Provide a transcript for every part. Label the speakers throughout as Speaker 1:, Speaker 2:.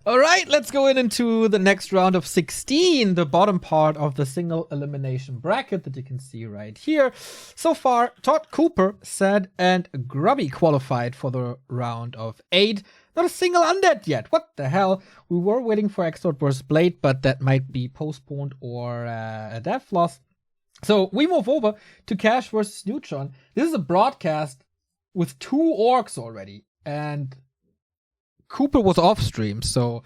Speaker 1: All right, let's go into the next round of 16, the bottom part of the single elimination bracket that you can see right here. So far, Todd, Cooper, Sad, and Grubby qualified for the round of 8. Not a single undead yet. What the hell? We were waiting for Exort vs. Blade, but that might be postponed or a death loss. So we move over to Cash vs. Neutron. This is a broadcast with 2 orcs already, and Cooper was off stream, so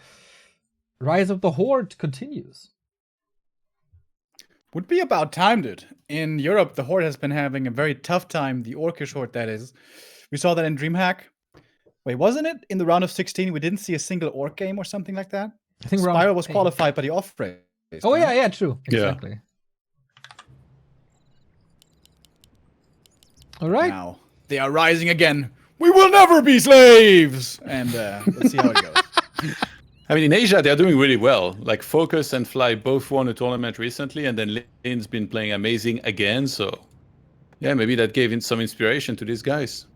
Speaker 1: Rise of the Horde continues.
Speaker 2: Would be about time, dude. In Europe, the Horde has been having a very tough time, the Orcish Horde, that is. We saw that in DreamHack. Wait, wasn't it in the round of 16 we didn't see a single Orc game or something like that?
Speaker 1: I think
Speaker 2: Spiral was qualified by the off-race.
Speaker 1: Oh, yeah, true. Exactly.
Speaker 3: Yeah.
Speaker 1: All right.
Speaker 2: Now, they are rising again. We will never be slaves! And let's see how it goes.
Speaker 3: I mean, in Asia, they're doing really well. Like, Focus and Fly both won a tournament recently, and then Lane's been playing amazing again, so yeah, maybe that gave some inspiration to these guys.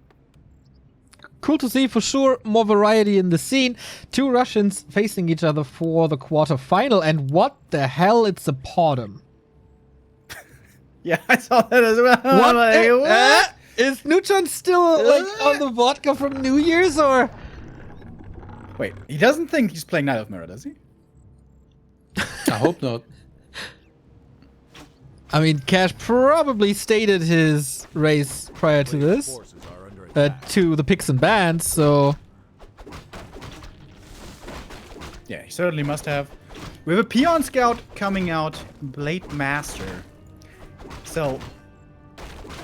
Speaker 1: Cool to see for sure. More variety in the scene. 2 Russians facing each other for the quarterfinal, and what the hell? It's a Podum.
Speaker 2: Yeah, I saw that as well.
Speaker 1: What?
Speaker 2: Like, what?
Speaker 1: Is Neutron still like on the vodka from New Year's, or?
Speaker 2: Wait, he doesn't think he's playing Night of Mirror, does he?
Speaker 3: I hope not.
Speaker 1: I mean, Cash probably stated his race prior to this, to the picks and bans, so...
Speaker 2: Yeah, he certainly must have. We have a Peon Scout coming out, Blade Master. So,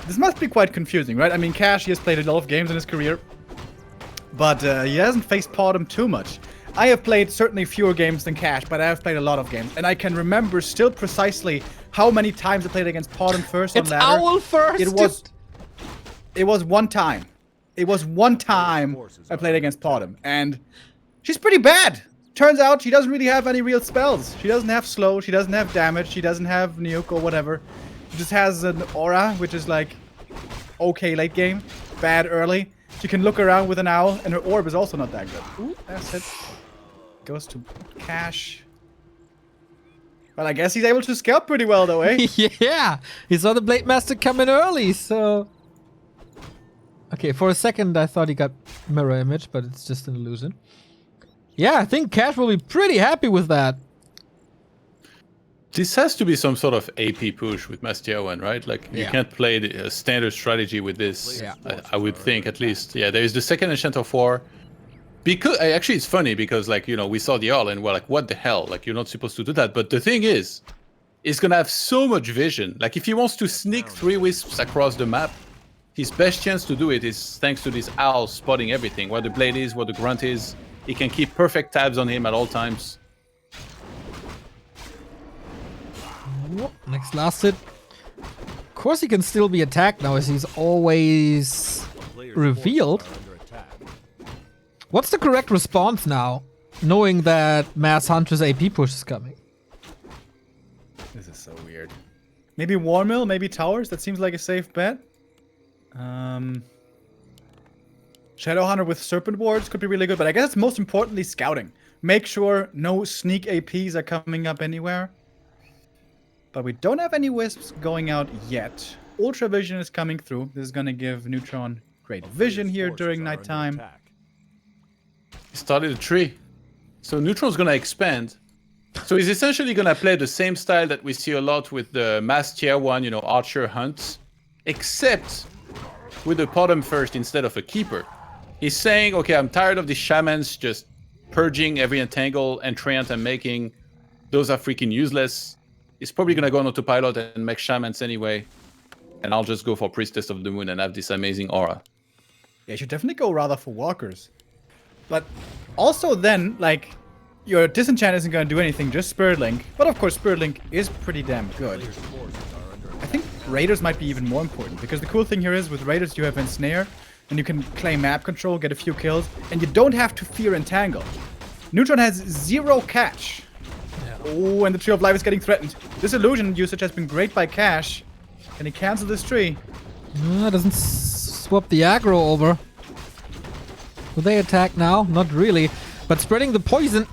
Speaker 2: this must be quite confusing, right? I mean, Cash, he has played a lot of games in his career, but he hasn't faced Podum too much. I have played certainly fewer games than Cash, but I have played a lot of games, and I can remember still precisely how many times I played against Podum first on ladder.
Speaker 1: It's Owl first!
Speaker 2: It was one time. It was one time I played against Podum, and she's pretty bad. Turns out she doesn't really have any real spells. She doesn't have slow, she doesn't have damage, she doesn't have nuke or whatever. She just has an aura, which is like okay late game, bad early. She can look around with an owl, and her orb is also not that good. Ooh, that's it. Goes to Cash. Well, I guess he's able to scout pretty well though, eh?
Speaker 1: Yeah, he saw the Blade Master come in early, so... Okay, for a second I thought he got mirror image, but it's just an illusion. Yeah, I think Cash will be pretty happy with that.
Speaker 3: This has to be some sort of AP push with Mastiawan, right? Like, you can't play a standard strategy with this, I would think, at least. Yeah, there is the second Enchant of War. Because, actually, it's funny because, like, you know, we saw the Arl and we're like, what the hell? Like, you're not supposed to do that. But the thing is, it's gonna have so much vision. Like, if he wants to sneak 3 Wisps across the map, his best chance to do it is thanks to this Owl spotting everything. Where the Blade is, where the Grunt is. He can keep perfect tabs on him at all times.
Speaker 1: Next last hit. Of course he can still be attacked now as he's always revealed. What's the correct response now, knowing that Mass Hunter's AP push is coming?
Speaker 2: This is so weird. Maybe War Mill, maybe Towers? That seems like a safe bet. Shadowhunter with Serpent Wards could be really good, but I guess it's most importantly scouting. Make sure no sneak APs are coming up anywhere. But we don't have any Wisps going out yet. Ultra Vision is coming through. This is going to give Neutron great vision here during nighttime.
Speaker 3: He started a tree. So Neutron's gonna expand. So he's essentially gonna play the same style that we see a lot with the Mass Tier 1, you know, Archer hunts. Except with a Podum first instead of a Keeper. He's saying, okay, I'm tired of these Shamans just purging every entangle and treant I'm making. Those are freaking useless. He's probably gonna go on autopilot and make Shamans anyway. And I'll just go for Priestess of the Moon and have this amazing aura.
Speaker 2: Yeah, you should definitely go rather for Walkers. But also then, like, your Disenchant isn't going to do anything, just Spirit Link. But of course, Spirit Link is pretty damn good. I think Raiders might be even more important, because the cool thing here is with Raiders you have Ensnare, and you can claim map control, get a few kills, and you don't have to fear Entangle. Neutron has 0 catch. Yeah. Oh, and the Tree of Life is getting threatened. This illusion usage has been great by Cash. Can he cancel this tree?
Speaker 1: Doesn't swap the aggro over. Will they attack now? Not really. But spreading the poison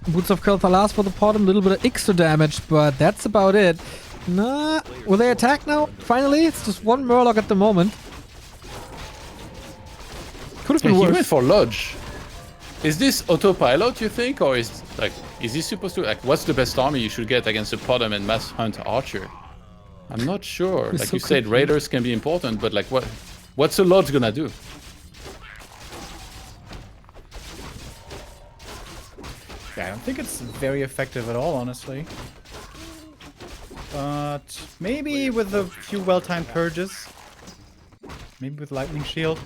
Speaker 1: Boots of Kel'Thalas for the pot, a little bit of extra damage, but that's about it. Nah, will they attack now? Finally, it's just one Murloc at the moment. Could have been
Speaker 3: He
Speaker 1: worse.
Speaker 3: went for Lodge. Is this autopilot, you think, or is he supposed to what's the best army you should get against a Potom and Mass Hunt Archer? I'm not sure.
Speaker 1: It's
Speaker 3: Like
Speaker 1: so
Speaker 3: you said,
Speaker 1: confused.
Speaker 3: Raiders can be important, but like what's a Lodge gonna do?
Speaker 2: Yeah, I don't think it's very effective at all, honestly. But maybe with a few well-timed purges. Maybe with Lightning Shield.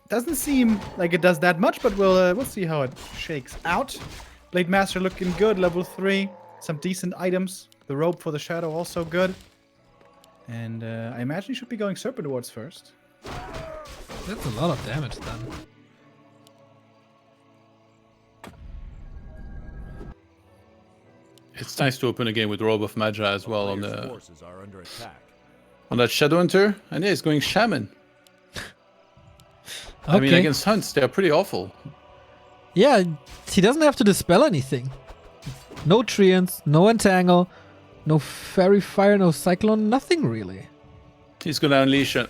Speaker 2: Doesn't seem like it does that much, but we'll see how it shakes out. Blade Master looking good, level 3. Some decent items. The robe for the shadow also good. And I imagine he should be going Serpent Wards first.
Speaker 1: That's a lot of damage then.
Speaker 3: It's nice to open a game with Robe of Magi as well on the
Speaker 4: forces are under attack.
Speaker 3: on that Shadow Hunter, and yeah, he's going Shaman. I mean,
Speaker 1: Okay.
Speaker 3: against Hunts, they're pretty awful.
Speaker 1: Yeah, he doesn't have to dispel anything. No Treants, no Entangle, no Fairy Fire, no Cyclone, nothing really.
Speaker 3: He's gonna unleash an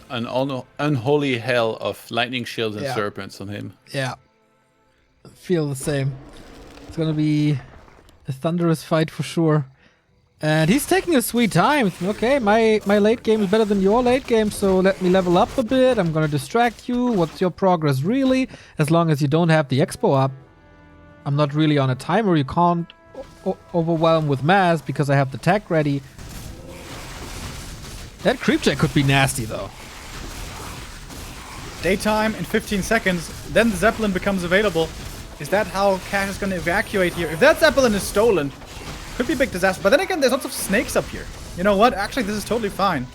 Speaker 3: unholy hell of lightning shields and
Speaker 1: Yeah.
Speaker 3: serpents on him.
Speaker 1: Yeah. Feel the same. It's gonna be a thunderous fight for sure. And he's taking a sweet time. Okay, my late game is better than your late game, so let me level up a bit. I'm gonna distract you. What's your progress really? As long as you don't have the expo up. I'm not really on a timer. You can't overwhelm with mass because I have the tech ready. That creep check could be nasty though.
Speaker 2: Daytime in 15 seconds, then the Zeppelin becomes available. Is that how Cash is going to evacuate here? If that Zeppelin is stolen, could be a big disaster. But then again, there's lots of snakes up here. You know what? Actually, this is totally fine.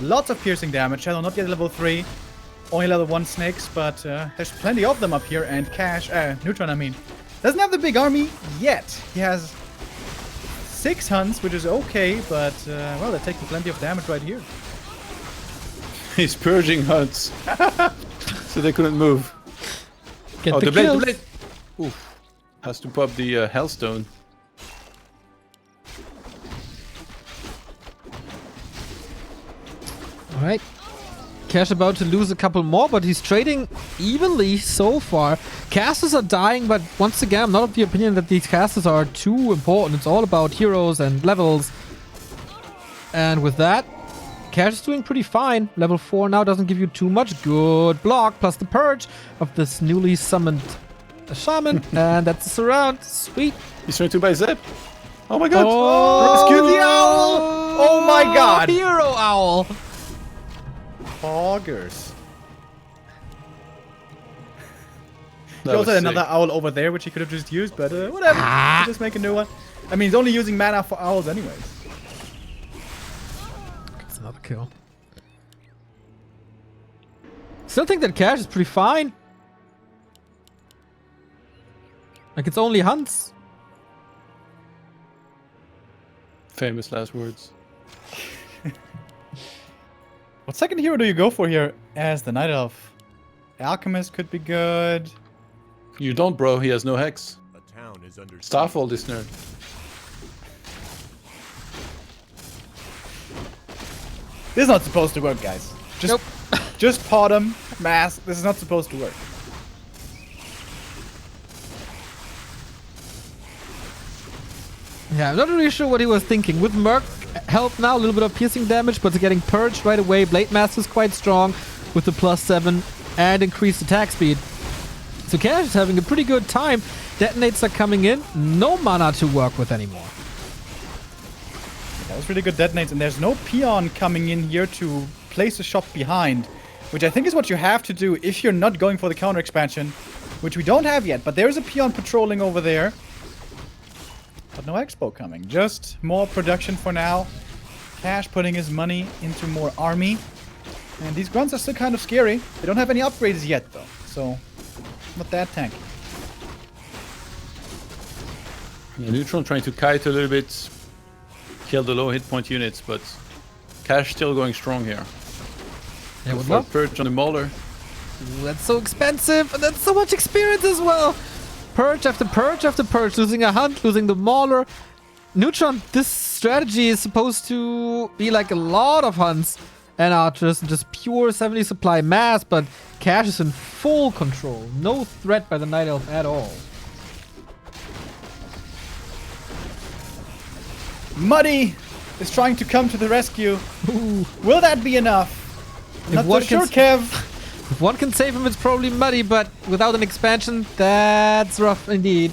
Speaker 2: Lots of piercing damage. Shadow not yet level 3. Only level 1 snakes, but there's plenty of them up here. And Cash, Neutron, I mean, doesn't have the big army yet. He has 6 hunts, which is okay, but, well, they're taking plenty of damage right here.
Speaker 3: He's purging Hunts, so they couldn't move.
Speaker 1: Get
Speaker 3: Oh,
Speaker 1: the
Speaker 3: the blade,
Speaker 1: kills.
Speaker 3: the blade. Oof. Has to pop the Hellstone.
Speaker 1: Alright. Cash about to lose a couple more, but he's trading evenly so far. Casters are dying, but once again, I'm not of the opinion that these casters are too important. It's all about heroes and levels. And with that, Cash is doing pretty fine. Level 4 now doesn't give you too much. Good block, plus the purge of this newly summoned shaman. And that's a surround. Sweet.
Speaker 3: He's trying to buy Zep. Oh my god!
Speaker 2: Rescue the owl! Oh my god!
Speaker 1: Hero owl!
Speaker 2: Poggers.
Speaker 3: That
Speaker 2: He also
Speaker 3: was
Speaker 2: had another
Speaker 3: sick.
Speaker 2: owl over there, which he could have just used, but whatever. We'll just make a new one. I mean, he's only using mana for owls anyways.
Speaker 1: That's another kill. Still think that Cash is pretty fine. Like, it's only hunts.
Speaker 3: Famous last words.
Speaker 2: What second hero do you go for here as the Night Elf? Alchemist could be good.
Speaker 3: You don't, bro. He has no hex.
Speaker 4: A town is under siege.
Speaker 3: Starfall this nerd.
Speaker 2: This is not supposed to work, guys. Just,
Speaker 1: Nope.
Speaker 2: just pot him, mass. This is not supposed to work.
Speaker 1: Yeah, I'm not really sure what he was thinking. With Merc help now, a little bit of piercing damage, but getting purged right away. Blade Master is quite strong with the +7 and increased attack speed. So Cash is having a pretty good time. Detonates are coming in. No mana to work with anymore.
Speaker 2: That was really good detonates, and there's no peon coming in here to place a shop behind, which I think is what you have to do if you're not going for the counter expansion, which we don't have yet, but there's a peon patrolling over there. But no expo coming, just more production for now. Cash putting his money into more army. And these grunts are still kind of scary. They don't have any upgrades yet though, so not that tanky.
Speaker 3: Yeah, Neutron trying to kite a little bit. Kill the low hit point units, but Cash still going strong here.
Speaker 1: Yeah,
Speaker 3: Go
Speaker 1: would
Speaker 3: for a
Speaker 1: love.
Speaker 3: purge on the Mauler.
Speaker 1: Ooh, that's so expensive, and that's so much experience as well. purge after purge after purge, losing a hunt, losing the mauler. Neutron, this strategy is supposed to be like a lot of hunts and archers, and just pure 70 supply mass, but Cash is in full control. No threat by the Night Elf at all.
Speaker 2: Muddy is trying to come to the rescue.
Speaker 1: Ooh.
Speaker 2: Will that be enough? Not so sure, Kev.
Speaker 1: If one can save him, it's probably Muddy, but without an expansion, that's rough indeed.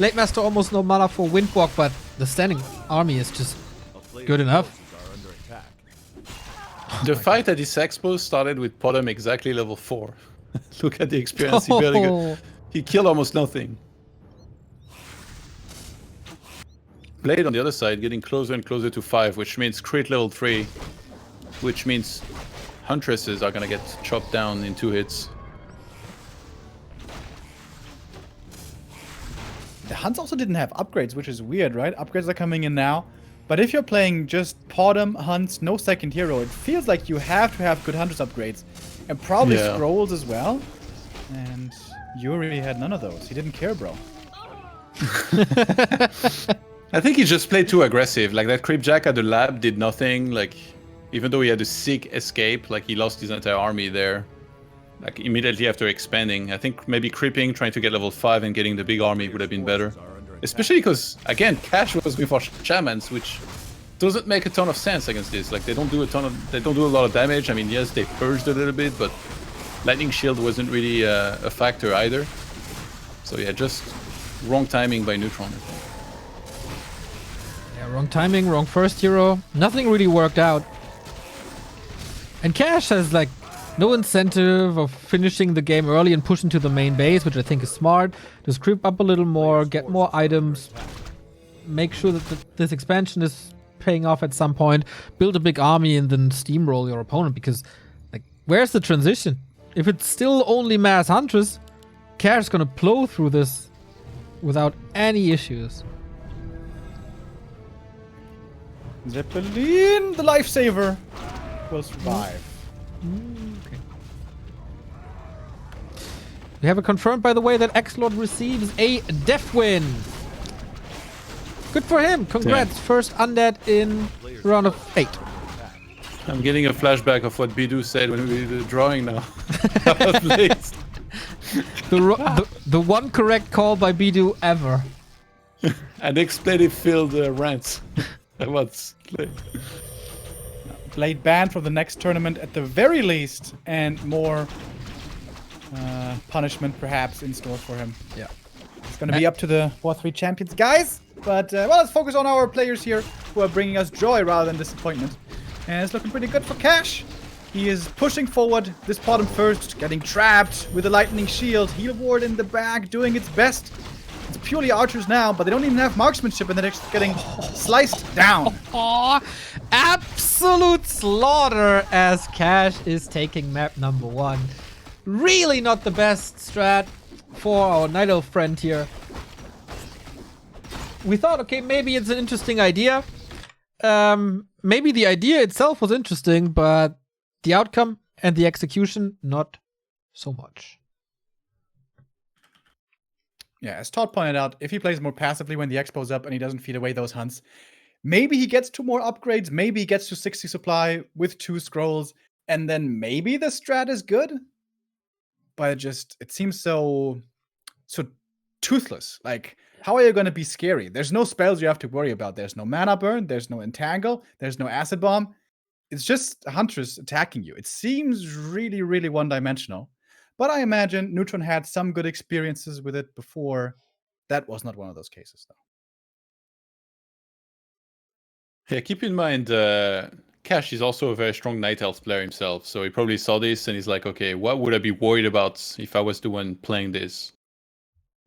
Speaker 1: Late Master almost no mana for Windwalk, but the standing army is just good enough.
Speaker 3: The fight at this expo started with Podem exactly level 4. Look at the experience. He barely got, he killed almost nothing. Blade on the other side getting closer and closer to 5, which means crit level 3, which means Huntresses are gonna get chopped down in 2 hits.
Speaker 2: The Hunts also didn't have upgrades, which is weird, right? Upgrades are coming in now. But if you're playing just Podem, Hunts, no second hero, it feels like you have to have good Hunters upgrades. And probably Scrolls as well. And Yuri had none of those. He didn't care, bro.
Speaker 3: I think he just played too aggressive. Like that Creepjack at the lab did nothing. Like, even though he had a sick escape, like he lost his entire army there. Like immediately after expanding. I think maybe creeping, trying to get level 5 and getting the big army would have been better. Especially because, again, Cash was going for Shamans, which doesn't make a ton of sense against this. Like, they don't do a lot of damage. I mean, yes, they purged a little bit, but Lightning Shield wasn't really a factor either. So yeah, just wrong timing by Neutron.
Speaker 1: Yeah, wrong timing, wrong first hero. Nothing really worked out. And Cash has like no incentive of finishing the game early and pushing to the main base, which I think is smart. Just creep up a little more, get more items, make sure that this expansion is paying off at some point, build a big army and then steamroll your opponent, because like, where's the transition? If it's still only mass Huntress, Cash is gonna plow through this without any issues.
Speaker 2: Zeppelin, the lifesaver, will survive.
Speaker 1: Okay. We have it confirmed, by the way, that X-Lord receives a death win. Good for him. Congrats.
Speaker 3: Yeah.
Speaker 1: First undead in round of 8.
Speaker 3: I'm getting a flashback of what Bidou said when we did the drawing now. That was late.
Speaker 1: The one correct call by Bidou ever.
Speaker 3: An expletive-filled rant. That was late.
Speaker 2: Blade banned from the next tournament at the very least, and more punishment perhaps in store for him.
Speaker 1: Yeah.
Speaker 2: It's going to be up to the War3 champions, guys. But well, let's focus on our players here who are bringing us joy rather than disappointment. And it's looking pretty good for Cash. He is pushing forward this bottom first, getting trapped with a lightning shield. Heal ward in the back, doing its best. It's purely archers now, but they don't even have marksmanship, and they're just getting sliced down.
Speaker 1: Absolute slaughter as Cash is taking map number 1. Really not the best strat for our Night Elf friend here. We thought, okay, maybe it's an interesting idea. Maybe the idea itself was interesting, but the outcome and the execution, not so much.
Speaker 2: Yeah, as Todd pointed out, if he plays more passively when the expo's up and he doesn't feed away those hunts, maybe he gets 2 more upgrades, maybe he gets to 60 supply with 2 scrolls, and then maybe the strat is good. But it seems so toothless. Like, how are you going to be scary? There's no spells you have to worry about. There's no mana burn, there's no entangle, there's no acid bomb. It's just a Huntress attacking you. It seems really, really one-dimensional. But I imagine Neutron had some good experiences with it before. That was not one of those cases, though.
Speaker 3: Yeah, keep in mind, Cash is also a very strong Night Elf player himself, so he probably saw this and he's like, okay, what would I be worried about if I was the one playing this?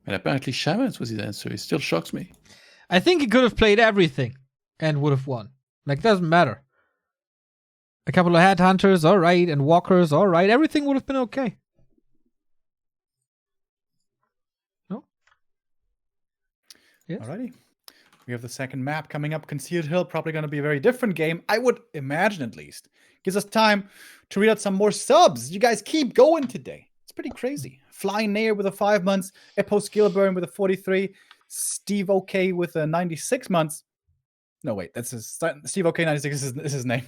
Speaker 3: And apparently Shamans was his answer. It still shocks me.
Speaker 1: I think he could have played everything and would have won. Like, doesn't matter. A couple of headhunters, alright, and walkers, alright. Everything would have been okay. No? Yes?
Speaker 2: Alrighty. We have the second map coming up. Concealed Hill, probably going to be a very different game. I would imagine, at least. Gives us time to read out some more subs. You guys keep going today. It's pretty crazy. Flying Nair with a 5 months, Epo Skillburn with a 43, Steve OK with a 96 months. No, wait, that's his Steve OK 96 is his name.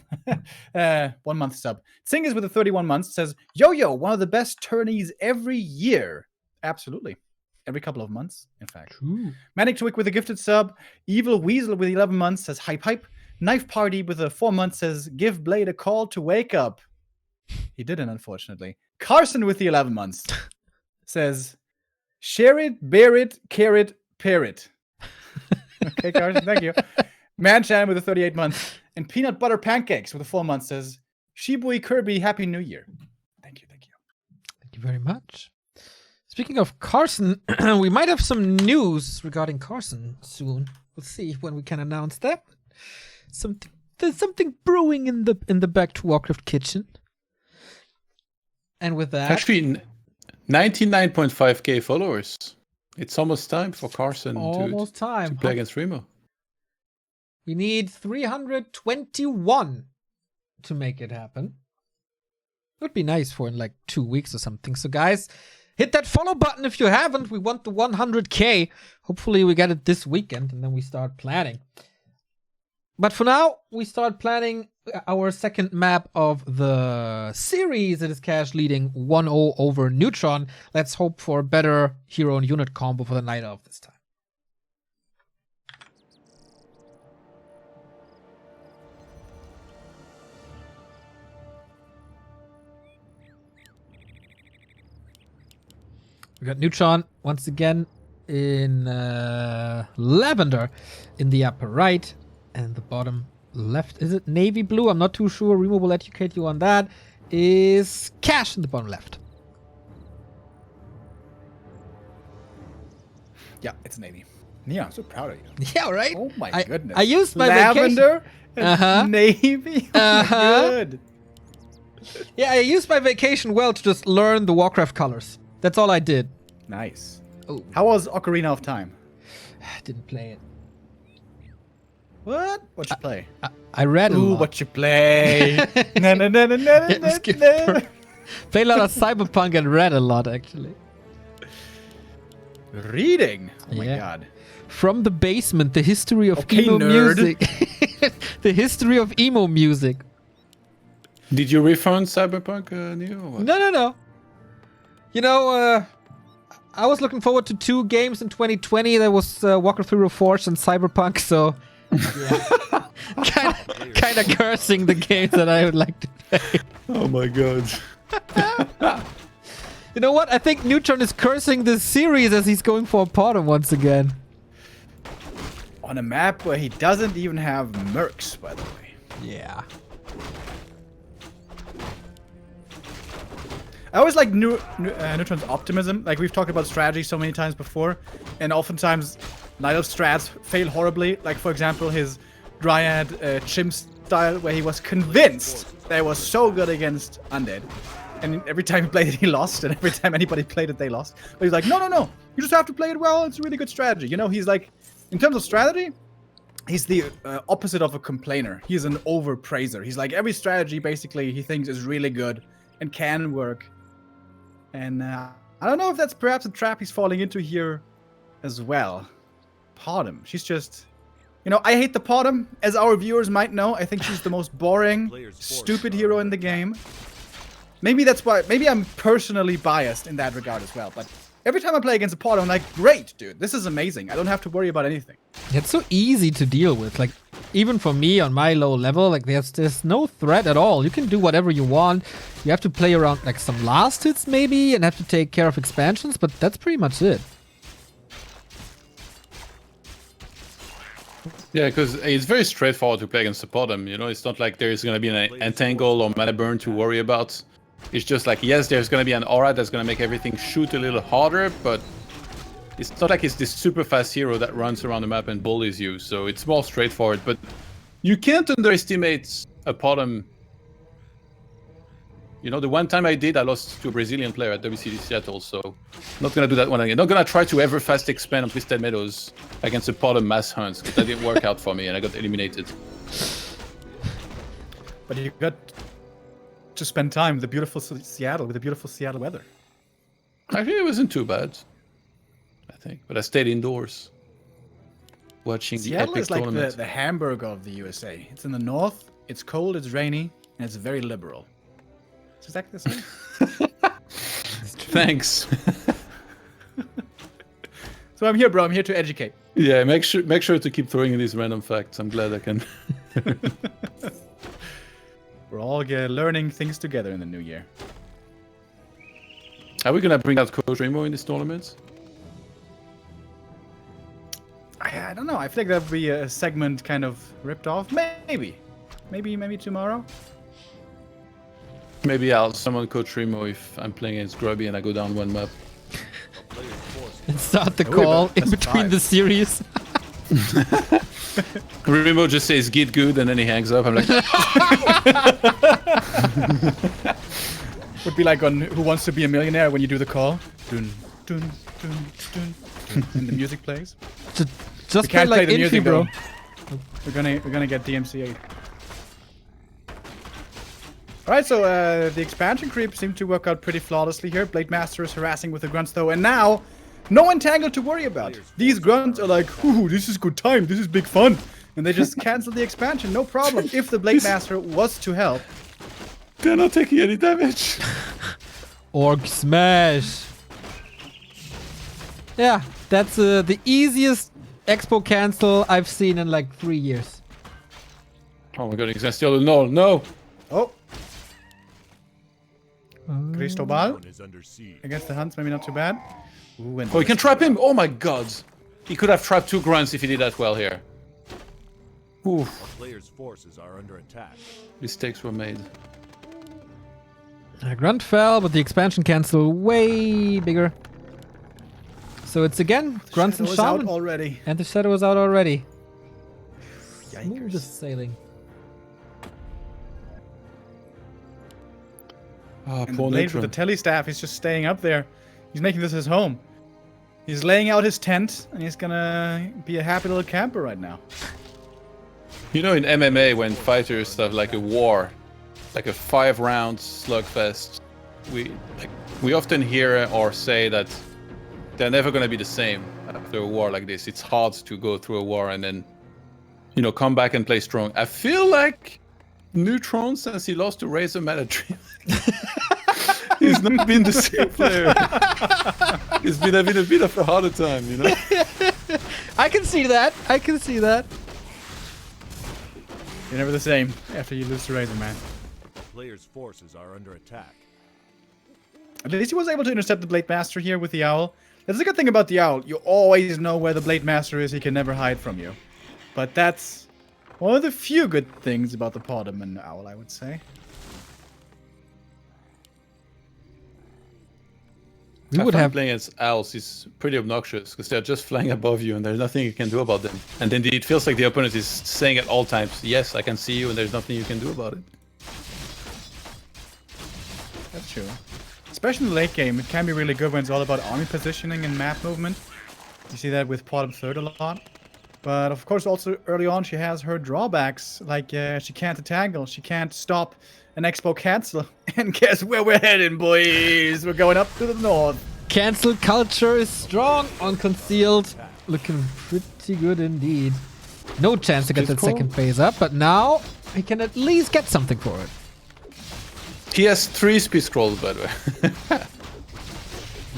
Speaker 2: 1 month sub. Singers with a 31 months says, Yo, one of the best tourneys every year. Absolutely. Every couple of months, in fact.
Speaker 1: True.
Speaker 2: Manic Twig with a gifted sub. Evil Weasel with 11 months says, Hype. Knife Party with a 4 months says, Give Blade a call to wake up. He didn't, unfortunately. Carson with the 11 months says, Share it, bear it, carrot, pair it. Okay, Carson, thank you. Manchan with a 38 months. And Peanut Butter Pancakes with a 4 months says, Shibui Kirby, Happy New Year. Thank you.
Speaker 1: Thank you very much. Speaking of Carson, we might have some news regarding Carson soon. We'll see when we can announce that. There's something brewing in the Back to Warcraft kitchen. And with that,
Speaker 3: Actually, 99.5k followers. It's almost time for Carson to play against Remo.
Speaker 1: We need 321 to make it happen. It would be nice for in like 2 weeks or something. So guys, hit that follow button if you haven't. We want the 100k. Hopefully we get it this weekend and then we start planning. But for now, we start planning our second map of the series. It is Cash leading 1-0 over Neutron. Let's hope for a better hero and unit combo for the Night Elf this time. We got Neutron once again in lavender in the upper right and the bottom left. Is it navy blue? I'm not too sure. Remo will educate you on that. Is Cash in the bottom left.
Speaker 2: Yeah, it's navy. Yeah, I'm so proud of you.
Speaker 1: Yeah, right?
Speaker 2: Oh my goodness.
Speaker 1: I used my
Speaker 2: lavender
Speaker 1: vacation.
Speaker 2: and navy. Oh my good.
Speaker 1: Yeah, I used my vacation well to just learn the Warcraft colors. That's all I did.
Speaker 2: Nice.
Speaker 1: Oh.
Speaker 2: How was Ocarina of Time?
Speaker 1: Didn't play it.
Speaker 2: What? What'd you play?
Speaker 1: I read a lot.
Speaker 2: What you play? Na, na, na, na, na,
Speaker 1: Yeah,
Speaker 2: na,
Speaker 1: skip
Speaker 2: na.
Speaker 1: over. Played a lot of Cyberpunk and read a lot, actually.
Speaker 2: Reading. Oh my
Speaker 1: Yeah.
Speaker 2: god.
Speaker 1: From the Basement, the history of
Speaker 2: Okay,
Speaker 1: emo
Speaker 2: nerd.
Speaker 1: music. The history of emo music.
Speaker 3: Did you refund Cyberpunk, Neo? or what?
Speaker 1: No. You know, I was looking forward to 2 games in 2020. There was Warcraft 3 Reforged and Cyberpunk, so yeah. kind of cursing the games that I would like to play.
Speaker 3: Oh my god.
Speaker 1: You know what? I think Neutron is cursing this series as he's going for a bottom once again.
Speaker 2: On a map where he doesn't even have mercs, by the way.
Speaker 1: Yeah.
Speaker 2: I always like Neutron's optimism. Like, we've talked about strategy so many times before, and oftentimes Night Elf strats fail horribly. Like, for example, his Dryad Chimp style, where he was convinced that it was so good against Undead. And every time he played it, he lost, and every time anybody played it, they lost. But he's like, no, you just have to play it well. It's a really good strategy. You know, he's like, in terms of strategy, he's the opposite of a complainer. He's an overpraiser. He's like, every strategy, basically, he thinks is really good and can work. And I don't know if that's perhaps a trap he's falling into here as well. Podem. She's just... You know, I hate the Podem. As our viewers might know, I think she's the most boring, stupid hero in the game. Maybe that's why... Maybe I'm personally biased in that regard as well. But every time I play against a Podem, I'm like, great, dude. This is amazing. I don't have to worry about anything.
Speaker 1: It's so easy to deal with. Like, even for me on my low level, like there's no threat at all. You can do whatever you want. You have to play around like some last hits maybe and have to take care of expansions, but that's pretty much it.
Speaker 3: Yeah, because it's very straightforward to play against the bottom. You know, it's not like there's going to be an entangle or mana burn to worry about. It's just like, yes, there's going to be an aura that's going to make everything shoot a little harder, but it's not like it's this super fast hero that runs around the map and bullies you. So it's more straightforward. But you can't underestimate a bottom. You know, the one time I did, I lost to a Brazilian player at WC3 Seattle, so I'm not going to do that one again. Not going to try to ever fast expand on Twisted Meadows against a bottom mass hunts, because that didn't work out for me and I got eliminated.
Speaker 2: But you got to spend time with the beautiful Seattle, with the beautiful Seattle weather.
Speaker 3: Actually, it wasn't too bad. I think, but I stayed indoors, watching the
Speaker 2: Seattle
Speaker 3: epic
Speaker 2: is like
Speaker 3: tournament.
Speaker 2: the Hamburg of the USA. It's in the north, it's cold, it's rainy, and it's very liberal. It's exactly the same.
Speaker 3: Thanks.
Speaker 2: So I'm here, bro. I'm here to educate.
Speaker 3: Yeah, make sure to keep throwing in these random facts. I'm glad I can.
Speaker 2: We're all learning things together in the new year.
Speaker 3: Are we gonna bring out Coach Remo in this tournament?
Speaker 2: I don't know. I feel like that would be a segment kind of ripped off. Maybe tomorrow.
Speaker 3: Maybe I'll summon Coach Remo if I'm playing against Grubby and I go down one map.
Speaker 1: And start the
Speaker 2: Oh, wait,
Speaker 1: call
Speaker 2: but
Speaker 1: in
Speaker 2: that's
Speaker 1: between
Speaker 2: 5.
Speaker 1: the series.
Speaker 3: Remo just says "Get good" and then he hangs up. I'm like,
Speaker 2: Would be like on Who Wants to Be a Millionaire when you do the call. Dun, dun, dun, dun, dun, and the music plays.
Speaker 1: Just
Speaker 2: We can't
Speaker 1: play like
Speaker 2: play the
Speaker 1: Infi,
Speaker 2: music,
Speaker 1: bro.
Speaker 2: though. We're gonna get DMCA. Alright, so the expansion creep seemed to work out pretty flawlessly here. Blade Master is harassing with the grunts though, and now no entangle to worry about. These grunts are like, ooh, this is good time, this is big fun. And they just cancel the expansion, no problem. If the Blade Master was to help.
Speaker 3: they're not taking any damage.
Speaker 1: Orc smash. Yeah, that's the easiest expo cancel I've seen in like 3 years.
Speaker 3: Oh my god, he's gonna steal the null. No.
Speaker 2: Oh. Cristobal
Speaker 4: Zone is under siege.
Speaker 2: against the Hunts, maybe not too bad. Ooh, and
Speaker 3: Oh, he can trap him. Oh my god. He could have trapped 2 grunts if he did that well here. Oof.
Speaker 4: Player's forces are under attack.
Speaker 3: Mistakes were made.
Speaker 1: Grunt fell, but the expansion cancel way bigger. So it's again Grunts and
Speaker 2: Shadow is out
Speaker 1: Shaman.
Speaker 2: already.
Speaker 1: And the shadow is out already. Smooth
Speaker 2: Yikers.
Speaker 1: as sailing.
Speaker 3: Oh,
Speaker 2: And the
Speaker 3: poor
Speaker 2: Blade with
Speaker 3: Neutron.
Speaker 2: the telestaff, he's just staying up there. He's making this his home. He's laying out his tent, and he's gonna be a happy little camper right now.
Speaker 3: You know, in MMA, when fighters have like a war, like a 5-round slugfest, we often hear or say that they're never going to be the same after a war like this. It's hard to go through a war and then, you know, come back and play strong. I feel like Neutron, since he lost to Razor Maladream, he's not been the same player. It's been a bit of a harder time, you know?
Speaker 1: I can see that. I can see that.
Speaker 2: You're never the same after you lose to Razor Man.
Speaker 4: Player's forces are under attack.
Speaker 2: At least he was able to intercept the Blade Master here with the Owl. That's the good thing about the Owl. You always know where the Blade Master is. He can never hide from you. But that's one of the few good things about the Podem and Owl, I would say.
Speaker 1: We would have.
Speaker 3: Playing against owls is pretty obnoxious because they're just flying above you and there's nothing you can do about them. And then it feels like the opponent is saying at all times, yes, I can see you and there's nothing you can do about it.
Speaker 2: That's true. Especially in the late game, it can be really good when it's all about army positioning and map movement. You see that with Podem 3rd a lot. But of course, also early on, she has her drawbacks. Like, she can't entangle, she can't stop an expo cancel. And guess where we're heading, boys? We're going up to the north.
Speaker 1: Cancel culture is strong on concealed. Looking pretty good indeed. No chance to get that
Speaker 3: Discord?
Speaker 1: second phase up, but now he can at least get something for it.
Speaker 3: He has 3 speed scrolls, by the way.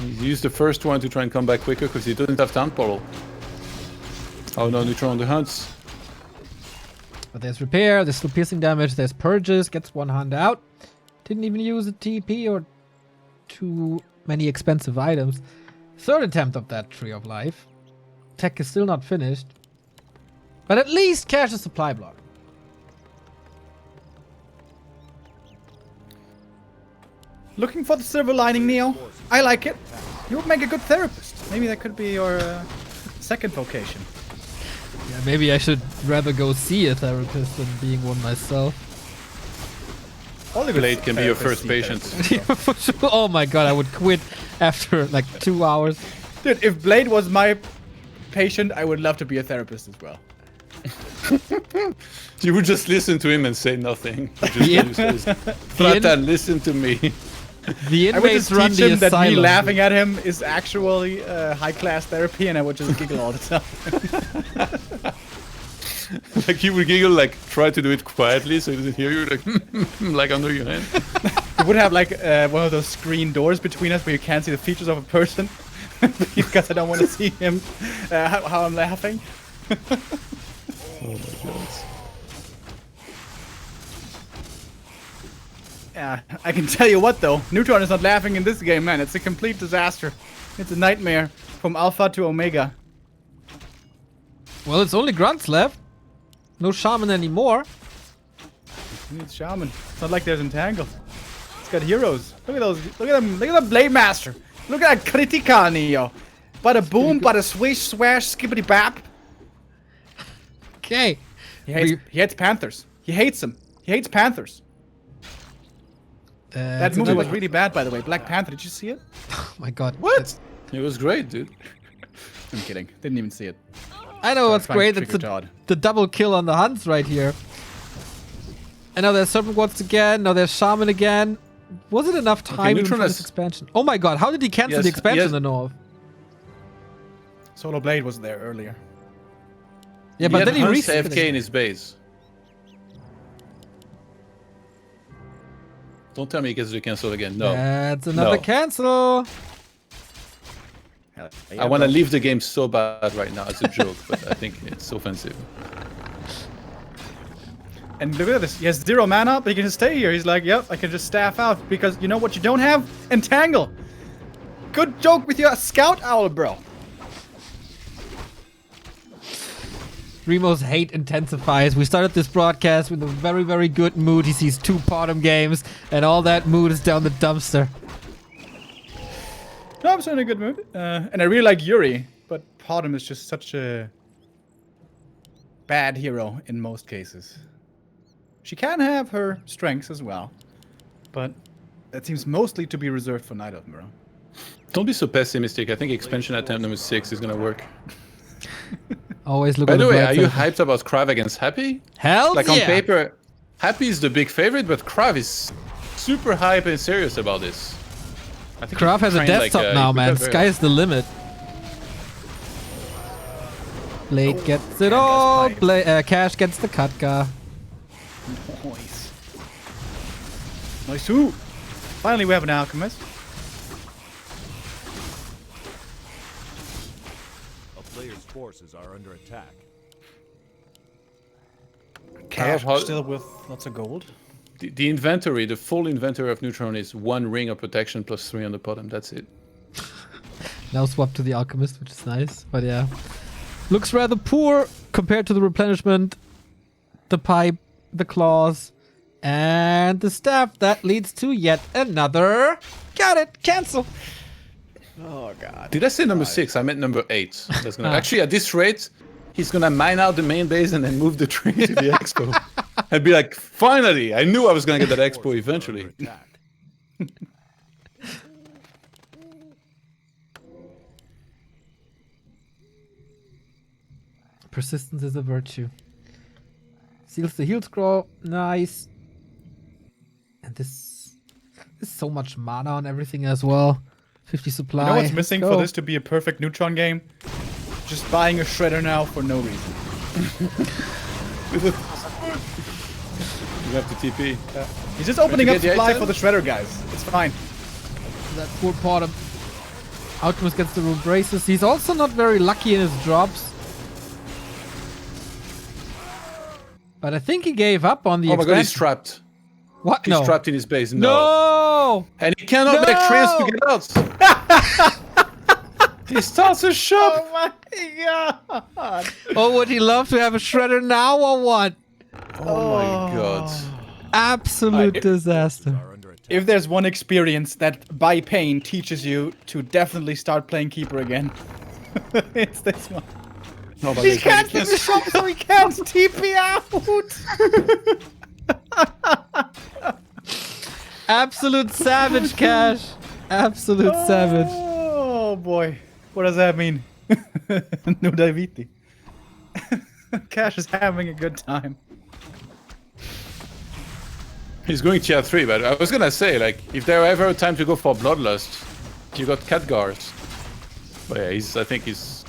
Speaker 3: He used the first one to try and come back quicker because he doesn't have Town Portal. Oh no, Neutron on the hunts.
Speaker 1: But there's repair, there's still piercing damage, there's purges, gets one hand out. Didn't even use a TP or too many expensive items. 3rd attempt of that Tree of Life. Tech is still not finished. But at least cash a supply block.
Speaker 2: Looking for the silver lining, Neo. I like it. You would make a good therapist. Maybe that could be your second vocation.
Speaker 1: Yeah, maybe I should rather go see a therapist than being one myself.
Speaker 2: All the good
Speaker 3: Blade can be your
Speaker 2: therapists
Speaker 3: first
Speaker 2: see
Speaker 3: patient.
Speaker 2: therapists,
Speaker 1: For sure. Oh my god, I would quit after like 2 hours.
Speaker 2: so. Dude, if Blade was my patient, I would love to be a therapist as well.
Speaker 3: You would just listen to him and say nothing. You just
Speaker 1: Yeah.
Speaker 3: Fratan, listen to me.
Speaker 1: The
Speaker 2: I would
Speaker 1: inmates
Speaker 2: just
Speaker 1: run
Speaker 2: teach
Speaker 1: the
Speaker 2: him that me
Speaker 1: asylum.
Speaker 2: laughing at him is actually high-class therapy, and I would just giggle all the time.
Speaker 3: Like he would giggle, like try to do it quietly so he doesn't hear you, like like under your hand.
Speaker 2: We would have like one of those screen doors between us where you can't see the features of a person because I don't want to see him how I'm laughing.
Speaker 3: Oh my god.
Speaker 2: Yeah, I can tell you what though, Neutron is not laughing in this game, man. It's a complete disaster. It's a nightmare from Alpha to Omega.
Speaker 1: Well, it's only grunts left. No shaman anymore.
Speaker 2: He needs Shaman. It's not like there's Entangle. It's got heroes. Look at those. Look at them. Look at the Blade Master. Look at that Critical Neo. Bada boom, bada swish, swash, skippity bap.
Speaker 1: Okay.
Speaker 2: He hates Panthers. He hates them. He hates Panthers. That movie was really bad, by the way. Black Panther. Did you see it?
Speaker 1: Oh my god.
Speaker 3: What? It was great, dude.
Speaker 2: I'm kidding. Didn't even see it.
Speaker 1: I know what's
Speaker 2: Trying
Speaker 1: great.
Speaker 2: to
Speaker 1: It's
Speaker 2: trick your Todd.
Speaker 1: the double kill on the Hunts right here. And now there's Serpent Wards again. Now there's Shaman again. Was it enough time even for
Speaker 3: Neutron
Speaker 1: this
Speaker 3: has-
Speaker 1: expansion? Oh my god, how did he cancel
Speaker 3: Yes,
Speaker 1: the expansion
Speaker 3: yes.
Speaker 1: in the north?
Speaker 2: Solo Blade was there earlier.
Speaker 1: Yeah, but then he
Speaker 3: Hunts
Speaker 1: reset
Speaker 3: AFK in his base. Don't tell me he gets to cancel again. No.
Speaker 1: That's another
Speaker 3: No.
Speaker 1: cancel.
Speaker 3: I want to leave the game so bad right now. It's a joke, but I think it's offensive.
Speaker 2: And look at this. He has 0 mana, but he can just stay here. He's like, yep, I can just staff out. Because you know what you don't have? Entangle. Good joke with your Scout Owl, bro.
Speaker 1: Remo's hate intensifies. We started this broadcast with a very, very good mood. He sees 2 bottom games, and all that mood is down the dumpster.
Speaker 2: No, I'm still in a good mood. And I really like Yuri, but Potom is just such a bad hero in most cases. She can have her strengths as well, but that seems mostly to be reserved for Night Elf, bro.
Speaker 3: Don't be so pessimistic. I think expansion attempt number 6 is gonna work.
Speaker 1: Always look
Speaker 3: By
Speaker 1: at
Speaker 3: the
Speaker 1: the
Speaker 3: way,
Speaker 1: bright
Speaker 3: are you
Speaker 1: side.
Speaker 3: hyped about Krav against Happy?
Speaker 1: Hell
Speaker 3: Like
Speaker 1: yeah!
Speaker 3: on paper, Happy is the big favorite, but Krav is super hype and serious about this. I think
Speaker 1: Krav
Speaker 3: he
Speaker 1: has a
Speaker 3: trained,
Speaker 1: desktop
Speaker 3: like,
Speaker 1: now,
Speaker 3: he
Speaker 1: man.
Speaker 3: prepared very
Speaker 1: Sky's the limit. Blade gets it all. Cash gets the Katka.
Speaker 2: Nice. Nice too. Finally, we have an alchemist.
Speaker 4: A player's forces are under attack.
Speaker 2: Cash
Speaker 3: how-
Speaker 2: still with lots of gold.
Speaker 3: The inventory, the full inventory of Neutron is 1 ring of protection plus 3 on the bottom. That's it.
Speaker 1: Now swap to the Alchemist, which is nice. But yeah. Looks rather poor compared to the replenishment, the pipe, the claws, and the staff. That leads to yet another. Got it! Cancel!
Speaker 2: Oh god.
Speaker 3: Did I say number 6? I meant number 8. That's gonna actually at this rate, he's gonna mine out the main base and then move the train to the expo. I'd be like, finally! I knew I was gonna get that expo
Speaker 4: Forces are
Speaker 3: eventually.
Speaker 4: under attack.
Speaker 1: Persistence is a virtue. Seals the heal scroll. Nice. And this is so much mana on everything as well. 50 supply.
Speaker 2: You know what's missing
Speaker 1: Let's
Speaker 2: for
Speaker 1: go.
Speaker 2: this to be a perfect Neutron game? Just buying a shredder now for no reason.
Speaker 3: You have to TP.
Speaker 2: He's just opening
Speaker 3: Don't
Speaker 2: up
Speaker 3: you get the
Speaker 2: supply
Speaker 3: item?
Speaker 2: for the shredder, guys. It's fine.
Speaker 1: That poor bottom. Alchemist gets the rune braces. He's also not very lucky in his drops. But I think he gave up on the
Speaker 3: Oh my god, he's
Speaker 1: expansion.
Speaker 3: trapped.
Speaker 1: What?
Speaker 3: He's
Speaker 1: No.
Speaker 3: trapped in his base. No.
Speaker 1: No!
Speaker 3: And he cannot make trains to get out. He starts a shop.
Speaker 2: Oh my god!
Speaker 1: Oh, would he love to have a shredder now or what?
Speaker 3: Oh my god.
Speaker 1: Absolute disaster.
Speaker 4: Are under attack.
Speaker 2: If there's one experience that by pain teaches you to definitely start playing Keeper again, it's this one.
Speaker 3: No, but
Speaker 2: He
Speaker 3: they
Speaker 2: can't get the shop, so he can't TP out!
Speaker 1: Absolute savage, Cash. Absolute savage.
Speaker 2: Oh boy. What does that mean? No Daviti. Cash is having a good time.
Speaker 3: He's going tier 3, but I was gonna say, like, if there ever time to go for Bloodlust, you got Khadgars. But yeah, I think he's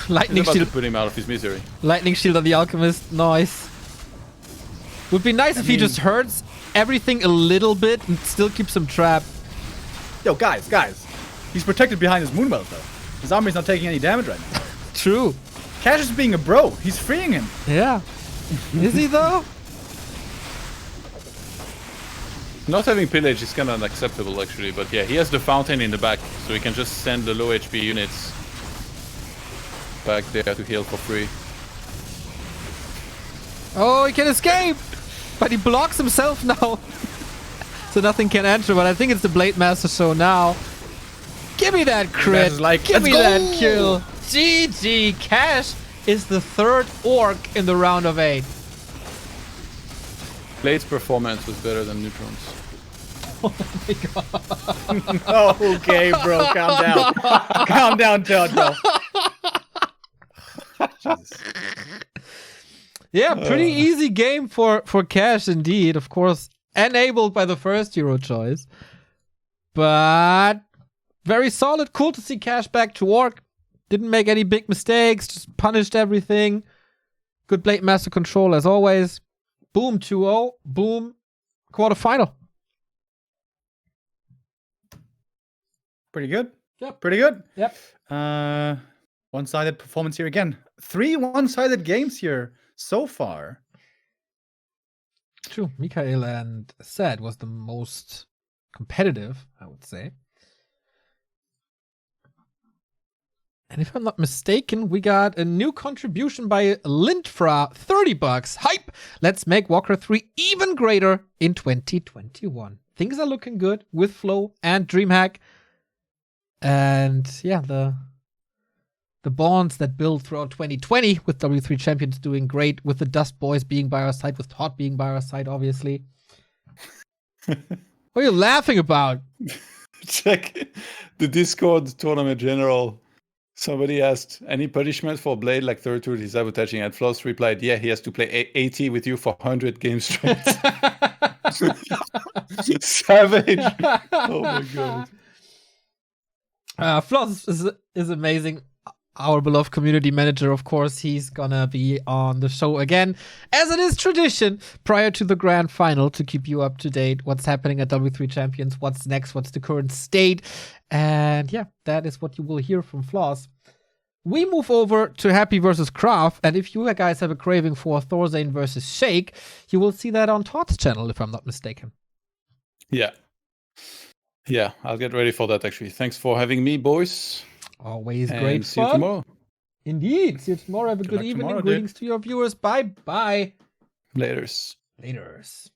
Speaker 1: Lightning
Speaker 3: about to
Speaker 1: shield.
Speaker 3: put him out of his misery.
Speaker 1: Lightning shield on the alchemist. Nice. Would be nice if he just hurts everything a little bit and still keeps him trapped.
Speaker 2: Yo, guys. He's protected behind his Moonwell, though. His army's not taking any damage right now.
Speaker 1: True.
Speaker 2: Cash is being a bro. He's freeing him.
Speaker 1: Yeah. Is he though?
Speaker 3: Not having pillage is kind of unacceptable, actually. But yeah, he has the fountain in the back, so he can just send the low HP units back there to heal for free.
Speaker 1: Oh, he can escape! But he blocks himself now. So nothing can enter, but I think it's the Blade Master show now. Give me that crit!
Speaker 2: Like,
Speaker 1: Give me
Speaker 2: let's go!
Speaker 1: that kill! GG! Cash is the 3rd orc in the round of 8.
Speaker 3: Blade's performance was better than Neutron's.
Speaker 1: Oh my god.
Speaker 2: Oh, okay, bro. Calm down. Calm down, Todd, bro. Jesus.
Speaker 1: Yeah, pretty easy game for Cash indeed. Of course, enabled by the first hero choice. But very solid. Cool to see Cash back to orc. Didn't make any big mistakes. Just punished everything. Good Blade Master control as always. Boom, 2-0. Boom, quarterfinal.
Speaker 2: Pretty good.
Speaker 1: Yep.
Speaker 2: Pretty good.
Speaker 1: Yep.
Speaker 2: One-sided performance here again. 3 one-sided games here so far.
Speaker 1: True. Mikael and Sad was the most competitive, I would say. And if I'm not mistaken, we got a new contribution by Lintfra, $30. Hype! Let's make Warcraft 3 even greater in 2021. Things are looking good with Flow and DreamHack. And yeah, the bonds that build throughout 2020 with W3 champions doing great, with the Dust Boys being by our side, with Todd being by our side, obviously. What are you laughing about?
Speaker 3: Check the Discord tournament general. Somebody asked, any punishment for Blade like third tool he's sabotaging? And Floss replied, yeah, he has to play 80 with you for 100 games straight. Savage. Oh my god.
Speaker 1: Floss is amazing. Our beloved community manager, of course, he's gonna be on the show again, as it is tradition, prior to the grand final, to keep you up to date. What's happening at W3 Champions? What's next? What's the current state? And yeah, that is what you will hear from Floss. We move over to Happy versus Craft, and if you guys have a craving for Thorzane versus Shake, you will see that on Todd's channel, if I'm not mistaken.
Speaker 3: Yeah. Yeah, I'll get ready for that, actually. Thanks for having me, boys.
Speaker 1: Always
Speaker 3: And
Speaker 1: great
Speaker 3: see
Speaker 1: fun.
Speaker 3: you tomorrow.
Speaker 1: Indeed. See you tomorrow. Have a good
Speaker 2: luck
Speaker 1: evening.
Speaker 2: tomorrow,
Speaker 1: Greetings to your viewers. Bye-bye.
Speaker 3: Laters.
Speaker 1: Laters.